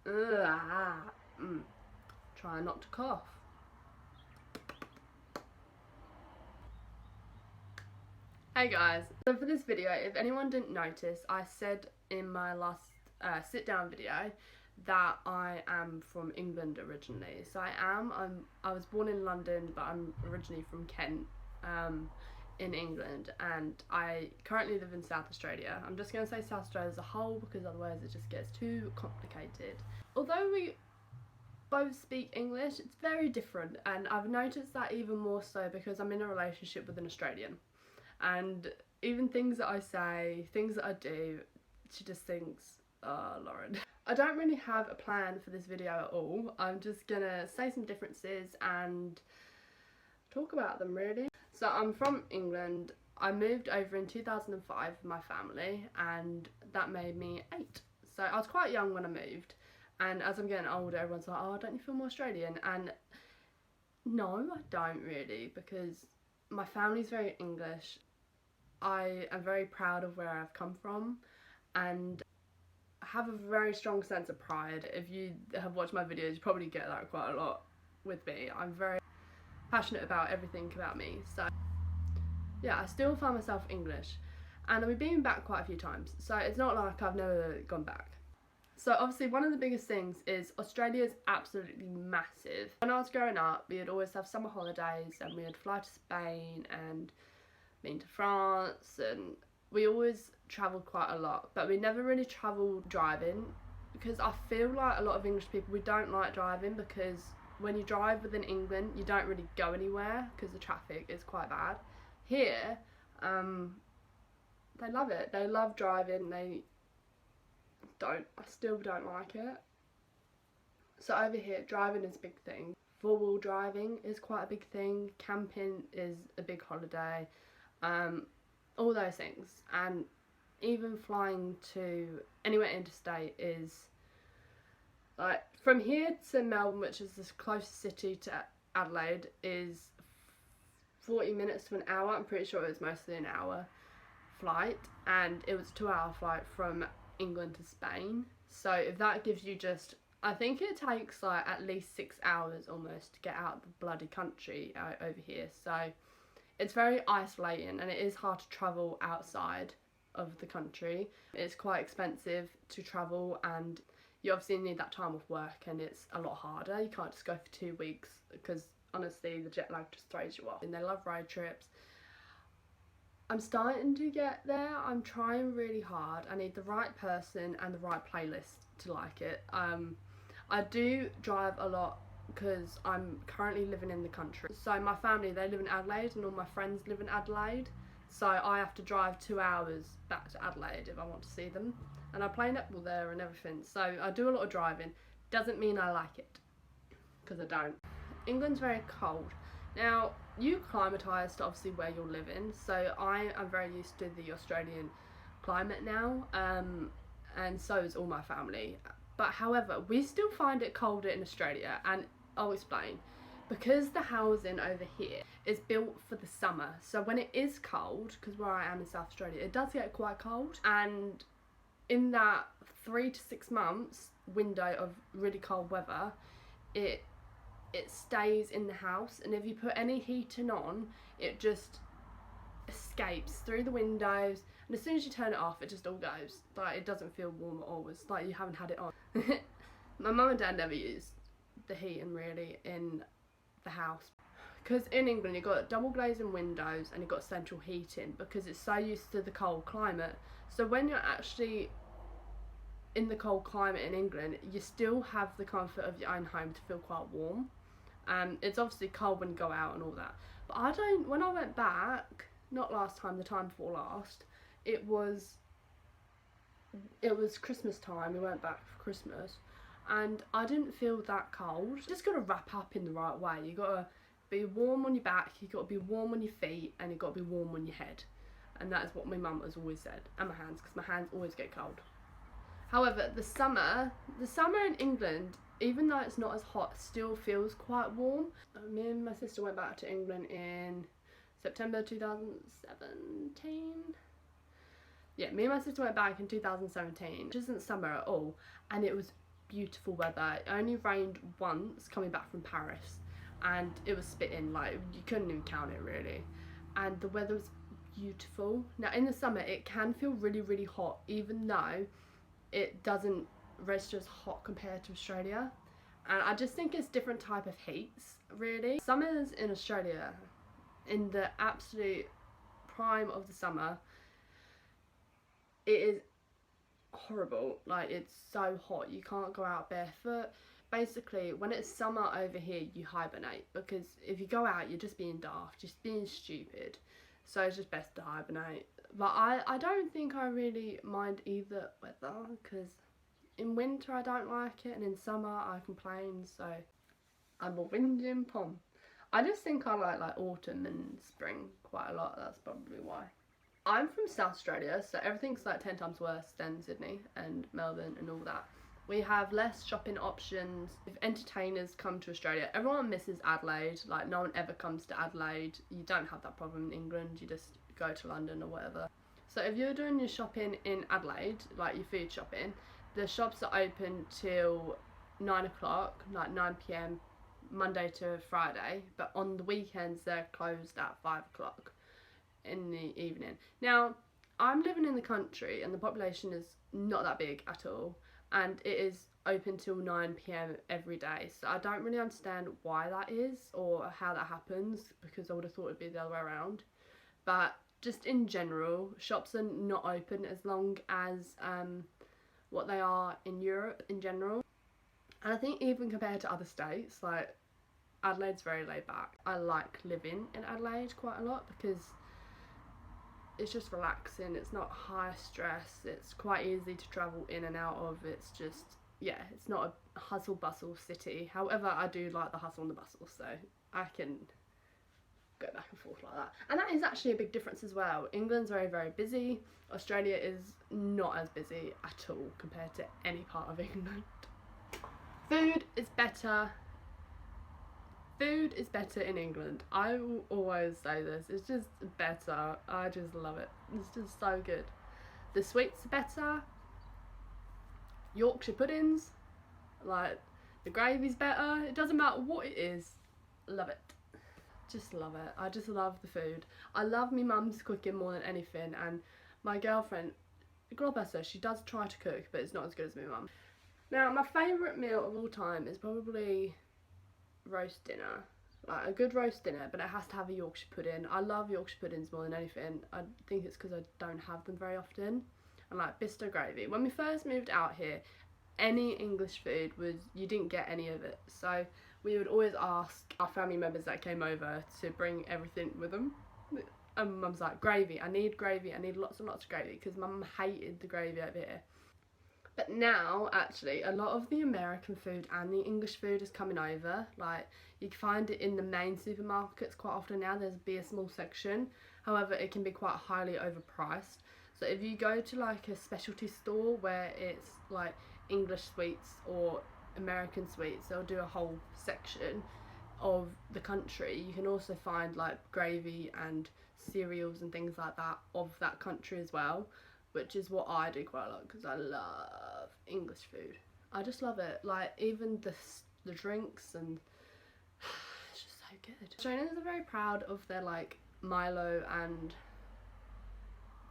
Try not to cough. Hey guys, so for this video, if anyone didn't notice, I said in my last sit down video that I am from England originally. So I was born in London, but I'm originally from Kent in England, and I currently live in South Australia. I'm just going to say South Australia as a whole because otherwise it just gets too complicated. Although we both speak English, it's very different, and I've noticed that even more so because I'm in a relationship with an Australian. And even things that I say, things that I do, she just thinks, oh, Lauren. I don't really have a plan for this video at all. I'm just gonna say some differences and talk about them really. So I'm from England. I moved over in 2005 with my family, and that made me 8. So I was quite young when I moved, and as I'm getting older, everyone's like, oh, don't you feel more Australian? And no, I don't really, because my family's very English. I am very proud of where I've come from, and I have a very strong sense of pride. If you have watched my videos, you probably get that quite a lot with me. I'm very passionate about everything about me. So yeah, I still find myself English, and I've been back quite a few times, so it's not like I've never gone back. So obviously one of the biggest things is Australia is absolutely massive. When I was growing up, we would always have summer holidays and we would fly to Spain and been to France, and we always travelled quite a lot, but we never really travelled driving, because I feel like a lot of English people, we don't like driving, because when you drive within England you don't really go anywhere because the traffic is quite bad. Here they love it, they love driving. I still don't like it. So over here driving is a big thing. Four-wheel driving is quite a big thing. Camping is a big holiday. All those things, and even flying to anywhere interstate is, like, from here to Melbourne, which is the closest city to Adelaide, is 40 minutes to an hour. I'm pretty sure it was mostly an hour flight, and it was a 2-hour flight from England to Spain. So if that gives you just, I think it takes like at least 6 hours almost to get out of the bloody country over here. So it's very isolating, and it is hard to travel outside of the country. It's quite expensive to travel, and you obviously need that time off work, and it's a lot harder. You can't just go for 2 weeks, because honestly the jet lag just throws you off. And they love road trips. I'm starting to get there. I'm trying really hard. I need the right person and the right playlist to like it. I do drive a lot because I'm currently living in the country. So my family, they live in Adelaide, and all my friends live in Adelaide. So I have to drive 2 hours back to Adelaide if I want to see them. And I play netball there and everything. So I do a lot of driving. Doesn't mean I like it, because I don't. England's very cold. Now, you acclimatise to obviously where you're living. So I am very used to the Australian climate now. And so is all my family. But however, we still find it colder in Australia, and I'll explain. Because the housing over here is built for the summer, so when it is cold, because where I am in South Australia, it does get quite cold, and in that 3 to 6 months window of really cold weather, it stays in the house, and if you put any heating on, it just escapes through the windows, and as soon as you turn it off, it just all goes. Like, it doesn't feel warm at all. It's like you haven't had it on. My mum and dad never used the heating really in the house, because in England you've got double glazing windows and you've got central heating, because it's so used to the cold climate. So when you're actually in the cold climate in England, you still have the comfort of your own home to feel quite warm. It's obviously cold when you go out and all that, but when I went back, not last time, the time before last, it was Christmas time. We went back for Christmas, and I didn't feel that cold. You just got to wrap up in the right way. You got to be warm on your back, you got to be warm on your feet, and you got to be warm on your head. And that is what my mum has always said, and my hands, because my hands always get cold. However, the summer in England, even though it's not as hot, still feels quite warm. Me and my sister went back to England in September 2017. Yeah, me and my sister went back in 2017, which isn't summer at all, and it was beautiful weather. It only rained once coming back from Paris, and it was spitting, like you couldn't even count it really. And the weather was beautiful. Now in the summer it can feel really, really hot, even though it doesn't register as hot compared to Australia. And I just think it's different type of heats really. Summers in Australia, in the absolute prime of the summer, it is horrible. Like, it's so hot, you can't go out barefoot. Basically when it's summer over here you hibernate, because if you go out you're just being daft, just being stupid. So it's just best to hibernate. But I don't think I really mind either weather, because in winter I don't like it, and in summer I complain, so I'm a whinging pom. I just think I like autumn and spring quite a lot, that's probably why. I'm from South Australia, so everything's like 10 times worse than Sydney and Melbourne and all that. We have less shopping options. If entertainers come to Australia, everyone misses Adelaide. Like, no one ever comes to Adelaide. You don't have that problem in England, you just go to London or whatever. So if you're doing your shopping in Adelaide, like your food shopping, the shops are open till 9 o'clock, like 9 p.m, Monday to Friday, but on the weekends they're closed at 5 o'clock in the evening. Now, I'm living in the country and the population is not that big at all, and it is open till 9 p.m. every day, so I don't really understand why that is or how that happens, because I would have thought it'd be the other way around. But just in general, shops are not open as long as what they are in Europe in general. And I think even compared to other states, like Adelaide's very laid back. I like living in Adelaide quite a lot because it's just relaxing, it's not high stress, it's quite easy to travel in and out of. It's just, yeah, it's not a hustle bustle city. However, I do like the hustle and the bustle, so I can go back and forth like that. And that is actually a big difference as well. England's very, very busy. Australia is not as busy at all compared to any part of England. Food is better. Food is better in England. I will always say this. It's just better. I just love it. It's just so good. The sweets are better. Yorkshire puddings, like, the gravy's better. It doesn't matter what it is. Love it. Just love it. I just love the food. I love my mum's cooking more than anything, and my girlfriend, God bless her, she does try to cook, but it's not as good as my mum. Now, my favourite meal of all time is probably roast dinner. Like a good roast dinner, but it has to have a Yorkshire pudding. I love Yorkshire puddings more than anything. I think it's because I don't have them very often. And like Bisto gravy. When we first moved out here, any English food was, you didn't get any of it. So we would always ask our family members that came over to bring everything with them. And mum's like, gravy, I need gravy, I need lots and lots of gravy, because mum hated the gravy over here. But now, actually, a lot of the American food and the English food is coming over. Like, you can find it in the main supermarkets quite often now. There's a small section. However, it can be quite highly overpriced. So if you go to like a specialty store where it's like English sweets or American sweets, they'll do a whole section of the country. You can also find like gravy and cereals and things like that of that country as well, which is what I do quite a lot because I love English food. I just love it. Like, even the drinks, and it's just so good. Australians are very proud of their like Milo, and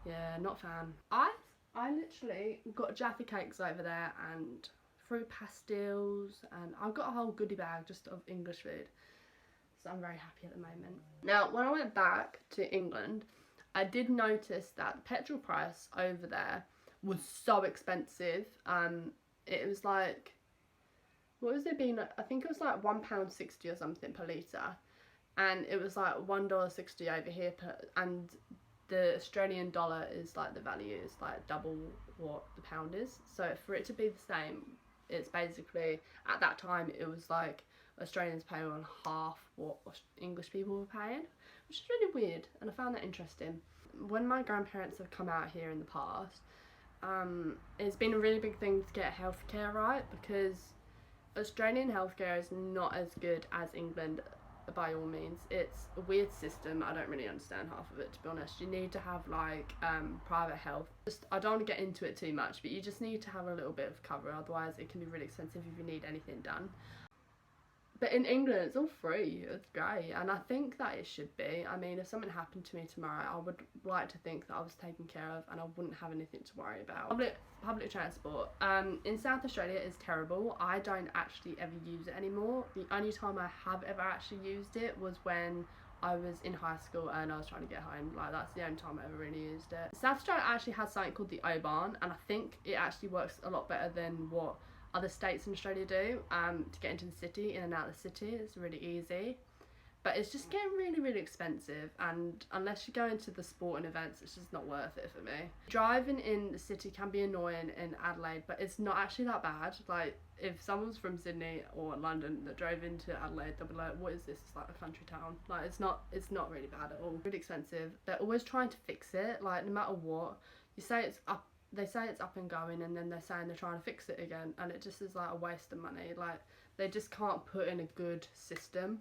yeah, not a fan. I literally got Jaffa cakes over there and fruit pastels, and I've got a whole goodie bag just of English food. So I'm very happy at the moment. Now, when I went back to England, I did notice that the petrol price over there was so expensive. It was like, what was it being? I think it was like £1.60 or something per litre, and it was like $1.60 over here and the Australian dollar is like, the value is like double what the pound is. So for it to be the same, it's basically, at that time it was like Australians paying on half what English people were paying, which is really weird, and I found that interesting. When my grandparents have come out here in the past, it's been a really big thing to get healthcare right, because Australian healthcare is not as good as England, by all means. It's a weird system. I don't really understand half of it, to be honest. You need to have like private health. Just, I don't want to get into it too much, but you just need to have a little bit of cover, otherwise it can be really expensive if you need anything done. But in England, it's all free. It's great, and I think that it should be. I mean, if something happened to me tomorrow, I would like to think that I was taken care of and I wouldn't have anything to worry about. Public transport in South Australia is terrible. I don't actually ever use it anymore. The only time I have ever actually used it was when I was in high school and I was trying to get home. Like, that's the only time I ever really used it. South Australia actually has something called the O-Bahn, and I think it actually works a lot better than what other states in Australia do to get into the city, in and out of the city. It's really easy, but it's just getting really, really expensive, and unless you go into the sporting events, it's just not worth it for me. Driving in the city can be annoying in Adelaide, but it's not actually that bad. Like, if someone's from Sydney or London that drove into Adelaide, they'll be like, what is this? It's like a country town. Like, it's not really bad at all. Really expensive. They're always trying to fix it, like, no matter what. You say it's up, they say it's up and going, and then they're saying they're trying to fix it again, and it just is like a waste of money. Like, they just can't put in a good system.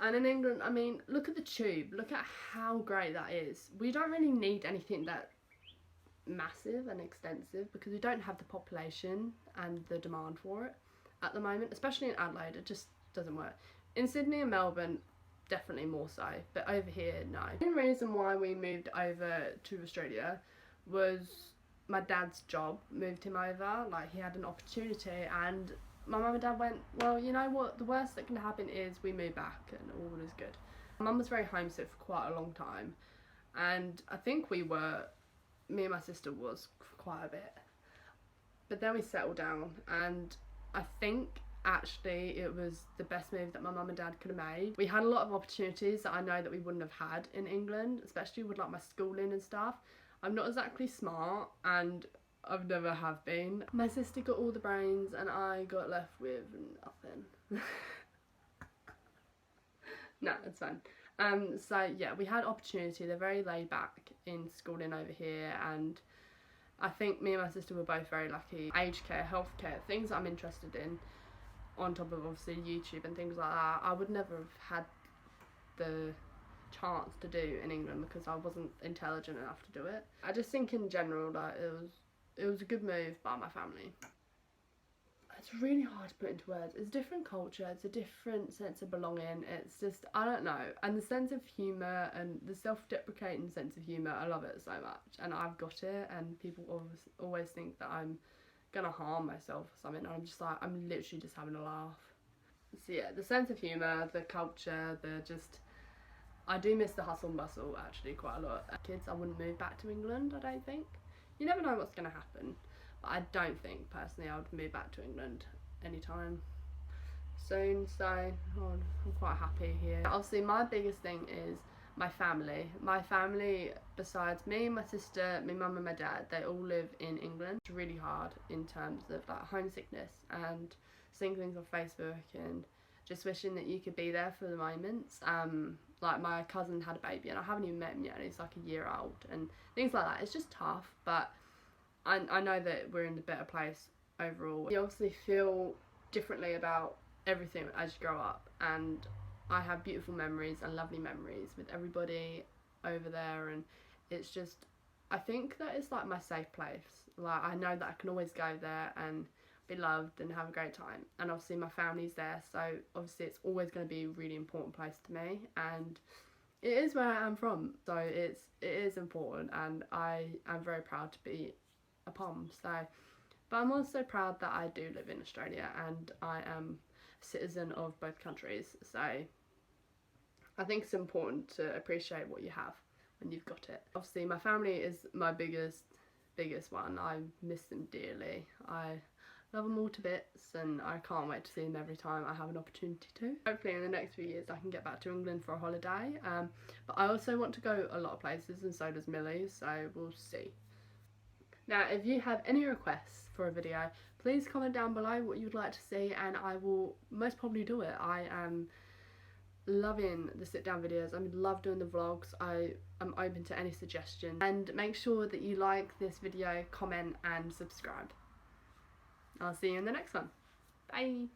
And in England, I mean, look at the tube. Look at how great that is. We don't really need anything that massive and extensive because we don't have the population and the demand for it at the moment, especially in Adelaide. It just doesn't work. In Sydney and Melbourne, definitely more so, but over here, no. The main reason why we moved over to Australia was my dad's job moved him over. Like, he had an opportunity, and my mum and dad went, well, you know what, the worst that can happen is we move back and all is good. My mum was very homesick for quite a long time, and I think me and my sister was for quite a bit, but then we settled down, and I think actually it was the best move that my mum and dad could have made. We had a lot of opportunities that I know that we wouldn't have had in England, especially with like my schooling and stuff. I'm not exactly smart, and I've never have been. My sister got all the brains and I got left with nothing. No, it's fine. So yeah, we had opportunity. They're very laid back in schooling over here, and I think me and my sister were both very lucky. Aged care, healthcare, things that I'm interested in, on top of obviously YouTube and things like that, I would never have had the chance to do in England because I wasn't intelligent enough to do it. I just think in general that it was a good move by my family. It's really hard to put into words. It's a different culture, it's a different sense of belonging. It's just, I don't know. And the sense of humour and the self-deprecating sense of humour, I love it so much. And I've got it, and people always think that I'm gonna harm myself or something. And I'm just like, I'm literally just having a laugh. So yeah, the sense of humour, the culture, I do miss the hustle and bustle actually quite a lot. Kids, I wouldn't move back to England, I don't think. You never know what's going to happen. But I don't think, personally, I would move back to England anytime soon. So, I'm quite happy here. Obviously, my biggest thing is my family. My family, besides me, my sister, my mum and my dad, they all live in England. It's really hard in terms of like homesickness and seeing things on Facebook and just wishing that you could be there for the moments. Like, my cousin had a baby and I haven't even met him yet, and he's like a year old, and things like that. It's just tough, but I know that we're in a better place overall. You obviously feel differently about everything as you grow up, and I have beautiful memories and lovely memories with everybody over there, and it's just, I think that it's like my safe place. Like, I know that I can always go there and be loved and have a great time, and obviously my family's there, so obviously it's always going to be a really important place to me, and it is where I am from, so it is important, and I am very proud to be a POM. So, but I'm also proud that I do live in Australia and I am a citizen of both countries, so I think it's important to appreciate what you have when you've got it. Obviously my family is my biggest one. I miss them dearly. I love them all to bits, and I can't wait to see them every time I have an opportunity to. Hopefully in the next few years I can get back to England for a holiday, but I also want to go a lot of places, and so does Millie, so we'll see. Now, if you have any requests for a video, please comment down below what you'd like to see, and I will most probably do it. I am loving the sit down videos. I love doing the vlogs. I am open to any suggestions, and make sure that you like this video, comment and subscribe. I'll see you in the next one. Bye!